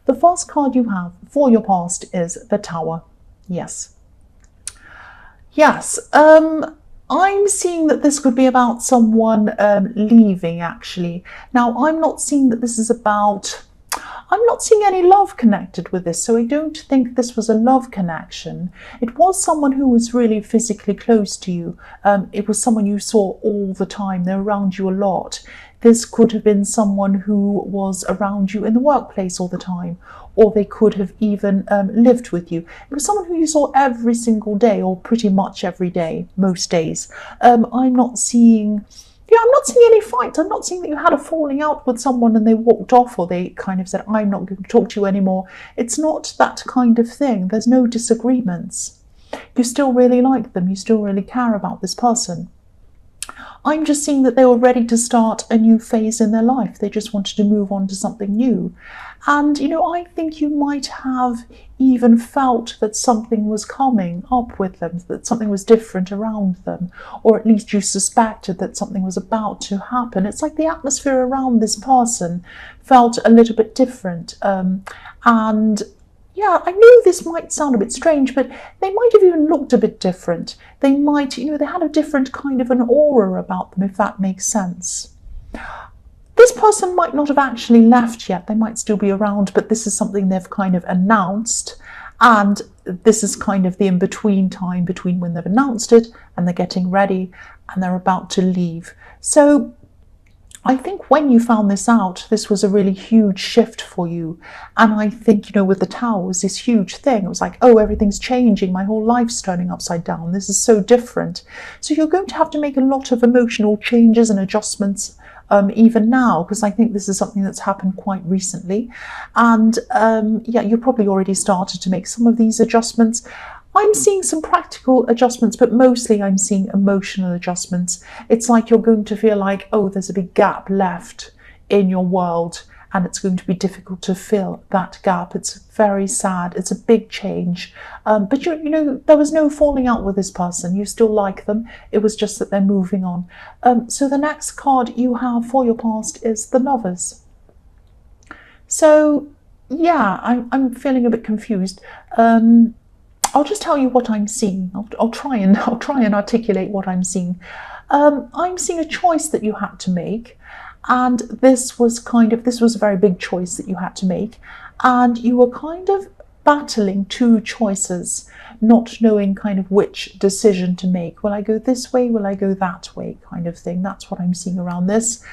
The first card you have for your past is the Tower. Yes. Yes. I'm seeing that this could be about someone leaving, actually. Now, I'm not seeing that this is about... I'm not seeing any love connected with this, so I don't think this was a love connection. It was someone who was really physically close to you. It was someone you saw all the time. They're around you a lot. This could have been someone who was around you in the workplace all the time, or they could have even lived with you. It was someone who you saw every single day, or pretty much every day, most days. I'm not seeing... Yeah, I'm not seeing any fights. I'm not seeing that you had a falling out with someone and they walked off, or they kind of said, I'm not going to talk to you anymore. It's not that kind of thing. There's no disagreements. You still really like them. You still really care about this person. I'm just seeing that they were ready to start a new phase in their life. They just wanted to move on to something new. And, you know, I think you might have even felt that something was coming up with them, that something was different around them, or at least you suspected that something was about to happen. It's like the atmosphere around this person felt a little bit different. And yeah, I know this might sound a bit strange, but they might have even looked a bit different. They might, you know, they had a different kind of an aura about them, if that makes sense. This person might not have actually left yet. They might still be around, but this is something they've kind of announced. And this is kind of the in-between time between when they've announced it and they're getting ready and they're about to leave. So I think when you found this out, this was a really huge shift for you. And I think, you know, with the Tower, it was this huge thing. It was like, oh, everything's changing. My whole life's turning upside down. This is so different. So you're going to have to make a lot of emotional changes and adjustments even now, because I think this is something that's happened quite recently. And yeah, you probably already started to make some of these adjustments. I'm seeing some practical adjustments, but mostly I'm seeing emotional adjustments. It's like you're going to feel like, oh, there's a big gap left in your world, and it's going to be difficult to fill that gap. It's very sad. It's a big change. But you know, there was no falling out with this person. You still like them. It was just that they're moving on. So the next card you have for your past is the Lovers. So yeah, I'm feeling a bit confused. I'll just tell you what I'm seeing. I'll try and articulate what I'm seeing. I'm seeing a choice that you had to make, and this was a very big choice that you had to make, and you were kind of battling two choices, not knowing kind of which decision to make. Will I go this way? Will I go that way? Kind of thing. That's what I'm seeing around this.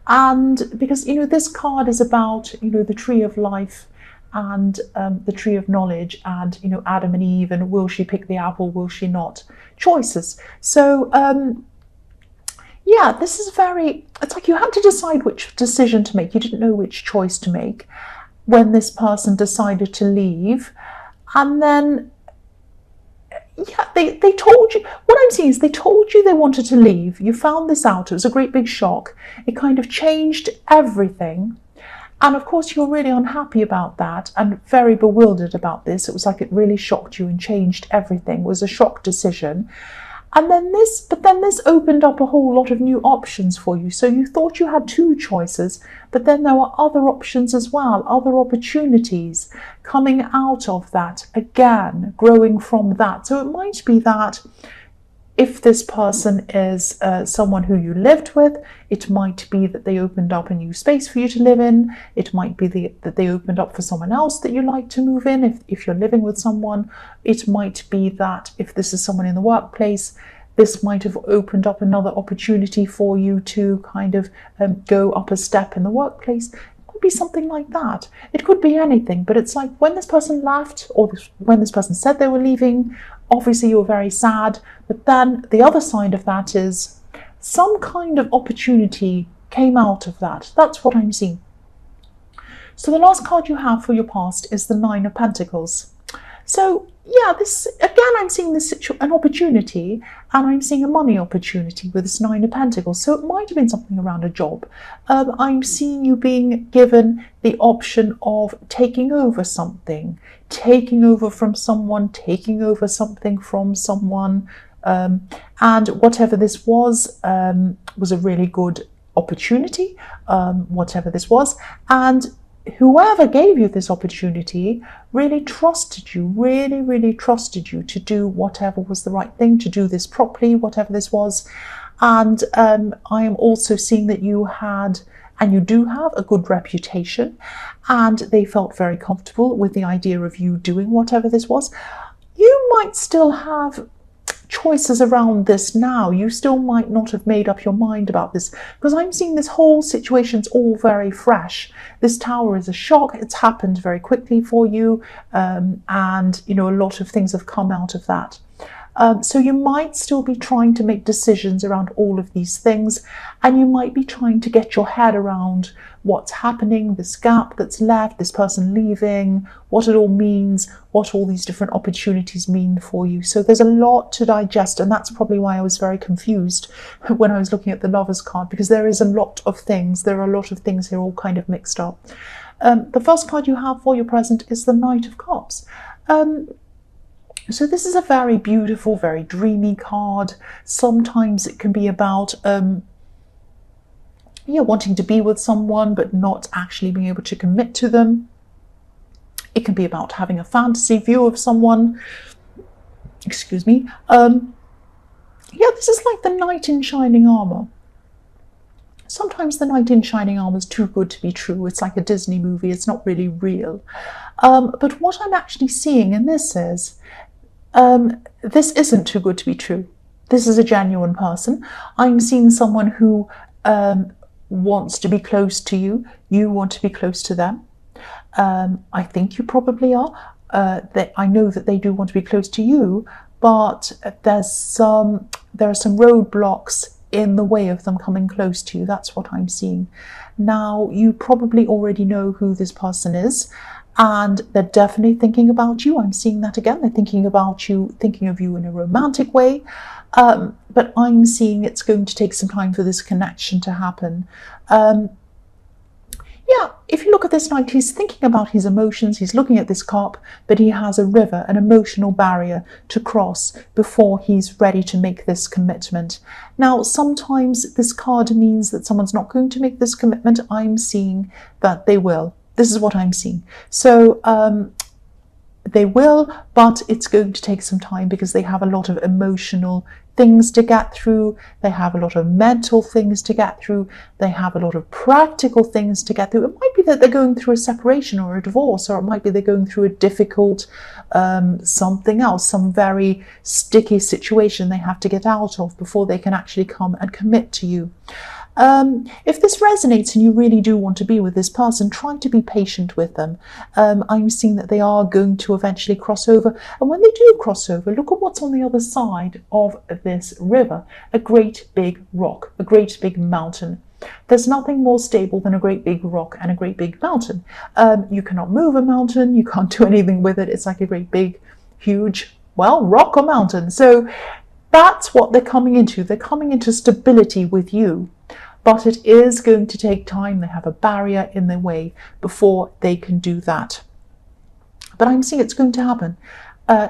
And because, you know, this card is about, you know, the tree of life and the tree of knowledge, and, you know, Adam and Eve, and will she pick the apple, will she not? Choices. So yeah, this is it's like you had to decide which decision to make. You didn't know which choice to make when this person decided to leave. And then, yeah, they told you, what I'm seeing is they told you they wanted to leave. You found this out. It was a great big shock. It kind of changed everything. And of course, you're really unhappy about that and very bewildered about this. It was like it really shocked you and changed everything. It was a shock decision. And then this opened up a whole lot of new options for you. So you thought you had two choices, but then there were other options as well, other opportunities coming out of that, again, growing from that. So it might be that if this person is someone who you lived with, it might be that they opened up a new space for you to live in. It might be that they opened up for someone else that you like to move in if you're living with someone. It might be that if this is someone in the workplace, this might have opened up another opportunity for you to kind of go up a step in the workplace. It could be something like that. It could be anything, but it's like when this person left, or when this person said they were leaving, obviously you were very sad, but then the other side of that is some kind of opportunity came out of that. That's what I'm seeing. So the last card you have for your past is the Nine of Pentacles. So yeah, this again, I'm seeing an opportunity, and I'm seeing a money opportunity with this Nine of Pentacles. So it might have been something around a job. I'm seeing you being given the option of taking over something, taking over from someone, taking over something from someone, and whatever this was a really good opportunity, whatever this was. And whoever gave you this opportunity really trusted you, really trusted you to do whatever was the right thing, to do this properly, whatever this was. And I am also seeing that you had, and you do have, a good reputation, and they felt very comfortable with the idea of you doing whatever this was. You might still have choices around this now. You still might not have made up your mind about this, because I'm seeing this whole situation's all very fresh. This tower is a shock. It's happened very quickly for you, and you know, a lot of things have come out of that. So you might still be trying to make decisions around all of these things, and you might be trying to get your head around what's happening, this gap that's left, this person leaving, what it all means, what all these different opportunities mean for you. So there's a lot to digest, and that's probably why I was very confused when I was looking at the Lovers card, because there is a lot of things. There are a lot of things here all kind of mixed up. The first card you have for your present is the Knight of Cups. So this is a very beautiful, very dreamy card. Sometimes it can be about wanting to be with someone but not actually being able to commit to them. It can be about having a fantasy view of someone. Excuse me. This is like the knight in shining armor. Sometimes the knight in shining armor is too good to be true. It's like a Disney movie. It's not really real. But what I'm actually seeing in this is, this isn't too good to be true. This is a genuine person. I'm seeing someone who wants to be close to you. You want to be close to them. I think you probably are. I know that they do want to be close to you, but there are some roadblocks in the way of them coming close to you. That's what I'm seeing. Now, you probably already know who this person is, and they're definitely thinking about you. I'm seeing that again. They're thinking about you, thinking of you in a romantic way. But I'm seeing it's going to take some time for this connection to happen. If you look at this knight, he's thinking about his emotions. He's looking at this cup, but he has a river, an emotional barrier to cross before he's ready to make this commitment. Now, sometimes this card means that someone's not going to make this commitment. I'm seeing that they will. This is what I'm seeing. So they will, but it's going to take some time because they have a lot of emotional things to get through. They have a lot of mental things to get through. They have a lot of practical things to get through. It might be that they're going through a separation or a divorce, or it might be they're going through a difficult something else, some very sticky situation they have to get out of before they can actually come and commit to you. If this resonates and you really do want to be with this person, try to be patient with them. I'm seeing that they are going to eventually cross over. And when they do cross over, look at what's on the other side of this river. A great big rock, a great big mountain. There's nothing more stable than a great big rock and a great big mountain. You cannot move a mountain. You can't do anything with it. It's like a great big, huge, rock or mountain. So that's what they're coming into. They're coming into stability with you. But it is going to take time. They have a barrier in their way before they can do that. But I'm seeing it's going to happen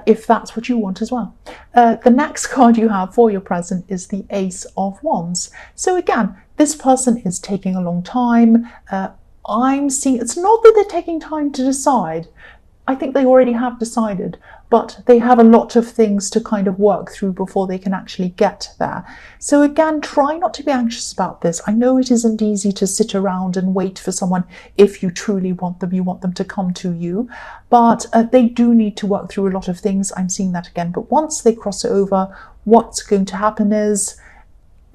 if that's what you want as well. The next card you have for your present is the Ace of Wands. So again, this person is taking a long time. I'm seeing it's not that they're taking time to decide. I think they already have decided, but they have a lot of things to kind of work through before they can actually get there. So again, try not to be anxious about this. I know it isn't easy to sit around and wait for someone if you truly want them. You want them to come to you, but they do need to work through a lot of things. I'm seeing that again. But once they cross over, what's going to happen is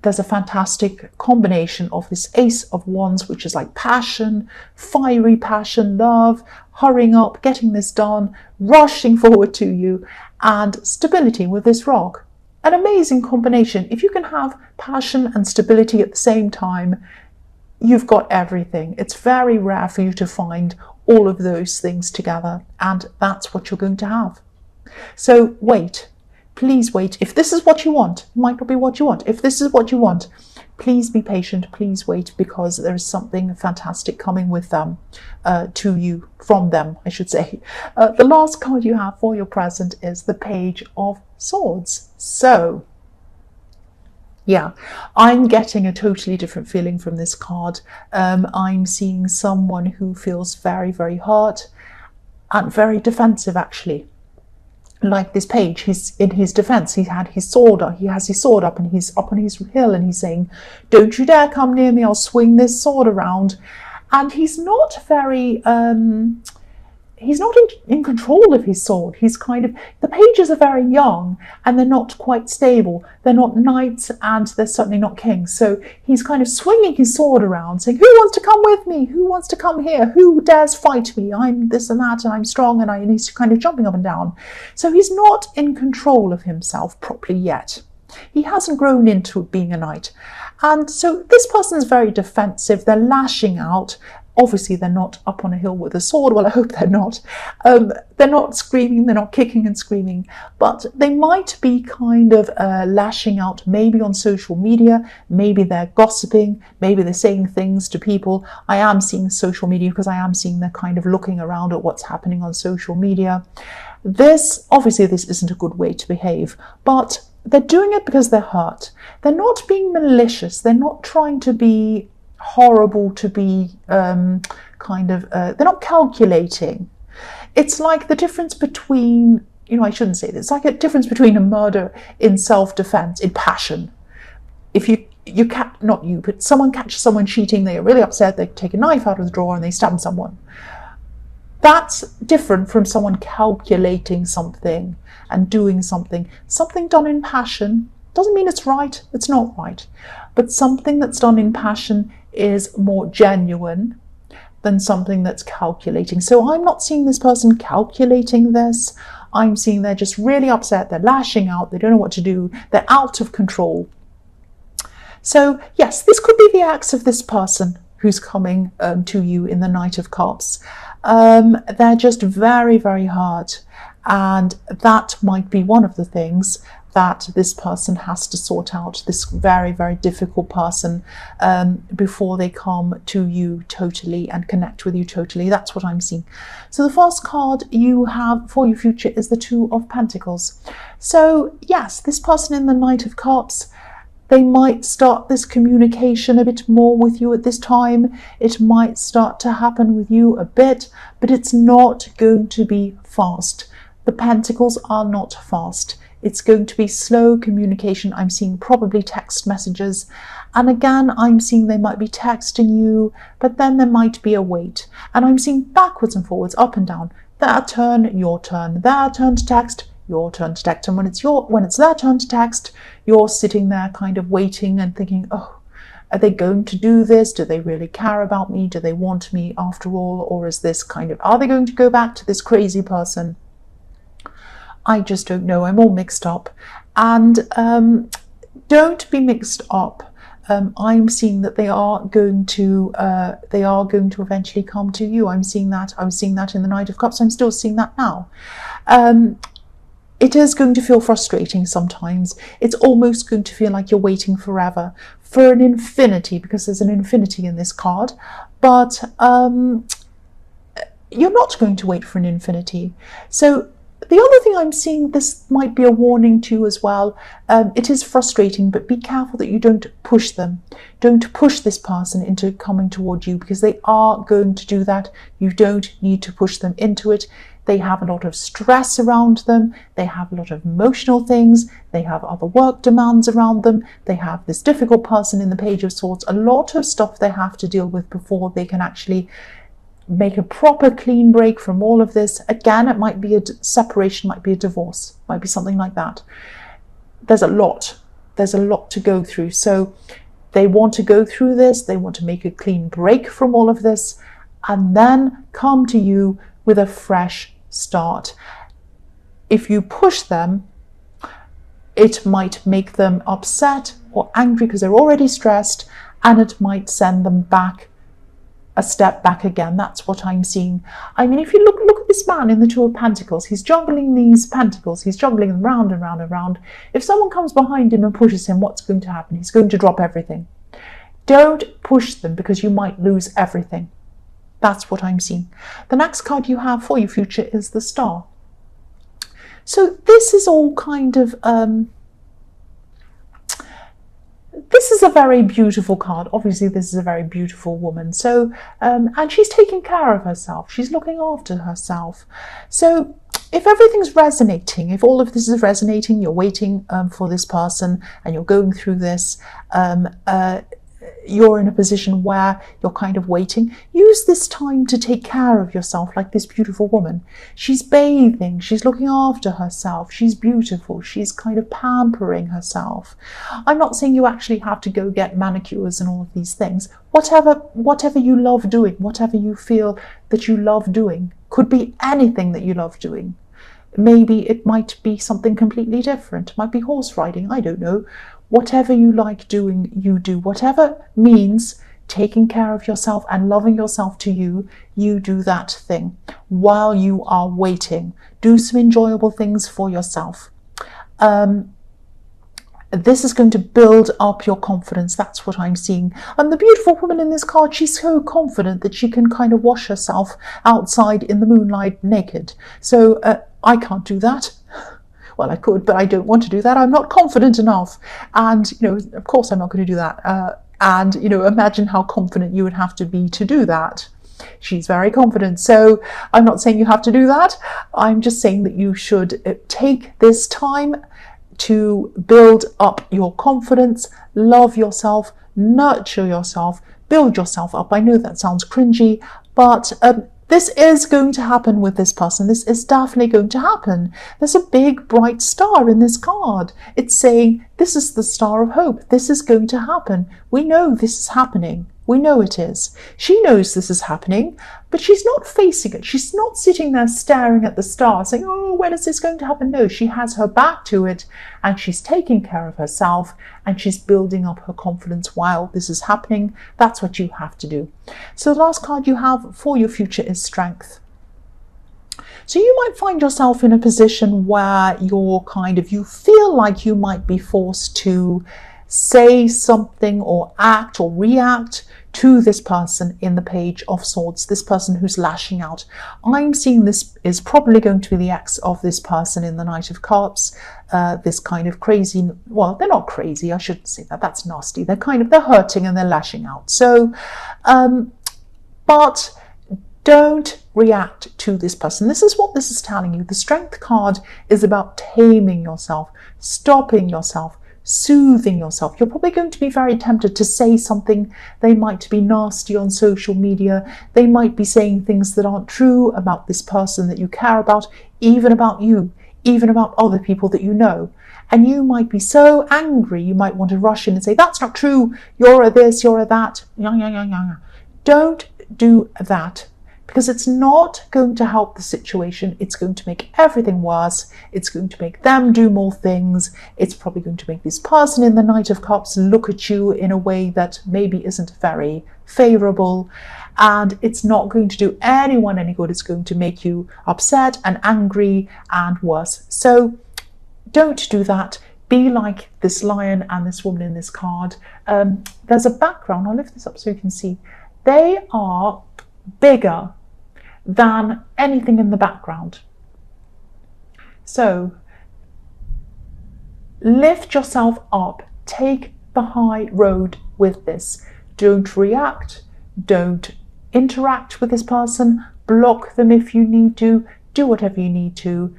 there's a fantastic combination of this Ace of Wands, which is like passion, fiery passion, love, hurrying up, getting this done, rushing forward to you, and stability with this rock. An amazing combination. If you can have passion and stability at the same time, you've got everything. It's very rare for you to find all of those things together, and that's what you're going to have. So wait. Please wait. If this is what you want, it might not be what you want. If this is what you want, please be patient. Please wait, because there is something fantastic coming with them, to you, from them, I should say. The last card you have for your present is the Page of Swords. So Yeah, I'm getting a totally different feeling from this card. I'm seeing someone who feels very, very hurt and very defensive, actually. Like this page, he's in his defense. He has his sword up, and he's up on his hill, and he's saying, "Don't you dare come near me, I'll swing this sword around." And he's not very he's not in control of his sword. He's kind of, the pages are very young and they're not quite stable. They're not knights and they're certainly not kings. So he's kind of swinging his sword around saying, "Who wants to come with me? Who wants to come here? Who dares fight me? I'm this and that and I'm strong," and he's kind of jumping up and down. So he's not in control of himself properly yet. He hasn't grown into being a knight. And so this person is very defensive. They're lashing out. Obviously, they're not up on a hill with a sword. Well, I hope they're not. They're not screaming, they're not kicking and screaming, but they might be kind of lashing out, maybe on social media, maybe they're gossiping, maybe they're saying things to people. I am seeing social media because I am seeing they're kind of looking around at what's happening on social media. Obviously, this isn't a good way to behave, but they're doing it because they're hurt. They're not being malicious. They're not trying to be horrible, to be they're not calculating. It's like the difference between, I shouldn't say this, it's like a difference between a murder in self-defense, in passion. If but someone catches someone cheating, they are really upset, they take a knife out of the drawer and they stab someone. That's different from someone calculating something and doing something done in passion. Doesn't mean it's right, it's not right, but something that's done in passion is more genuine than something that's calculating. So I'm not seeing this person calculating this. I'm seeing they're just really upset, they're lashing out, they don't know what to do, they're out of control. So yes, this could be the acts of this person who's coming to you in the Knight of Cups. They're just very, very hurt, and that might be one of the things that this person has to sort out, this very, very difficult person, before they come to you totally and connect with you totally. That's what I'm seeing. So the first card you have for your future is the Two of Pentacles. So yes, this person in the Knight of Cups, they might start this communication a bit more with you at this time. It might start to happen with you a bit, but it's not going to be fast. The Pentacles are not fast. It's going to be slow communication. I'm seeing probably text messages. And again, I'm seeing they might be texting you, but then there might be a wait. And I'm seeing backwards and forwards, up and down. Their turn, your turn. Their turn to text, your turn to text. And when it's their turn to text, you're sitting there kind of waiting and thinking, oh, are they going to do this? Do they really care about me? Do they want me after all? Or is this are they going to go back to this crazy person? I just don't know. I'm all mixed up. And don't be mixed up. I'm seeing that they are going to eventually come to you. I'm seeing that. I was seeing that in the Knight of Cups. I'm still seeing that now. It is going to feel frustrating sometimes. It's almost going to feel like you're waiting forever, for an infinity, because there's an infinity in this card. But you're not going to wait for an infinity. So the other thing I'm seeing, this might be a warning to you as well. It is frustrating, but be careful that you don't push them. Don't push this person into coming toward you, because they are going to do that. You don't need to push them into it. They have a lot of stress around them. They have a lot of emotional things. They have other work demands around them. They have this difficult person in the Page of Swords. A lot of stuff they have to deal with before they can actually make a proper clean break from all of this. Again, it might be a separation, might be a divorce, might be something like that. There's a lot to go through. So they want to go through this, they want to make a clean break from all of this, and then come to you with a fresh start. If you push them, it might make them upset or angry because they're already stressed, and it might send them back a step back again. That's what I'm seeing. I mean, if you look at this man in the Two of Pentacles, he's juggling these pentacles, he's juggling them round and round and round. If someone comes behind him and pushes him, what's going to happen? He's going to drop everything. Don't push them, because you might lose everything. That's what I'm seeing. The next card you have for your future is the Star. So this is all kind of this is a very beautiful card. Obviously, this is a very beautiful woman. So, and she's taking care of herself. She's looking after herself. So if everything's resonating, if all of this is resonating, you're waiting for this person and you're going through this, you're in a position where you're kind of waiting. Use this time to take care of yourself, like this beautiful woman. She's bathing, she's looking after herself, she's beautiful, she's kind of pampering herself. I'm not saying you actually have to go get manicures and all of these things. Whatever you love doing, whatever you feel that you love doing, could be anything that you love doing. Maybe it might be something completely different. It might be horse riding, I don't know. Whatever you like doing, you do. Whatever means taking care of yourself and loving yourself to you, you do that thing while you are waiting. Do some enjoyable things for yourself. This is going to build up your confidence. That's what I'm seeing. And the beautiful woman in this card, she's so confident that she can kind of wash herself outside in the moonlight naked. So I can't do that. Well, I could, but I don't want to do that. I'm not confident enough. And, of course I'm not going to do that. And, imagine how confident you would have to be to do that. She's very confident. So I'm not saying you have to do that. I'm just saying that you should take this time to build up your confidence, love yourself, nurture yourself, build yourself up. I know that sounds cringy, but this is going to happen with this person. This is definitely going to happen. There's a big bright star in this card. It's saying this is the star of hope. This is going to happen. We know this is happening. We know it is. She knows this is happening, but she's not facing it. She's not sitting there staring at the star saying, oh, when is this going to happen? No, she has her back to it and she's taking care of herself and she's building up her confidence while this is happening. That's what you have to do. So the last card you have for your future is strength. So you might find yourself in a position where you feel like you might be forced to say something or act or react to this person in the Page of Swords, this person who's lashing out. I'm seeing this is probably going to be the ex of this person in the Knight of Cups, this kind of crazy, well, they're not crazy, I shouldn't say that, that's nasty. They're hurting and they're lashing out. So, but don't react to this person. This is what this is telling you. The Strength card is about taming yourself, stopping yourself, soothing yourself. You're probably going to be very tempted to say something. They might be nasty on social media. They might be saying things that aren't true about this person that you care about, even about you, even about other people that you know. And you might be so angry, you might want to rush in and say, that's not true, you're a this, you're a that. Don't do that, because it's not going to help the situation. It's going to make everything worse. It's going to make them do more things. It's probably going to make this person in the Knight of Cups look at you in a way that maybe isn't very favourable. And it's not going to do anyone any good. It's going to make you upset and angry and worse. So don't do that. Be like this lion and this woman in this card. There's a background. I'll lift this up so you can see. They are bigger than anything in the background. So lift yourself up, take the high road with this. Don't react, don't interact with this person, block them if you need to, do whatever you need to,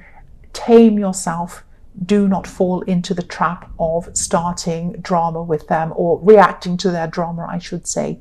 tame yourself. Do not fall into the trap of starting drama with them, or reacting to their drama, I should say.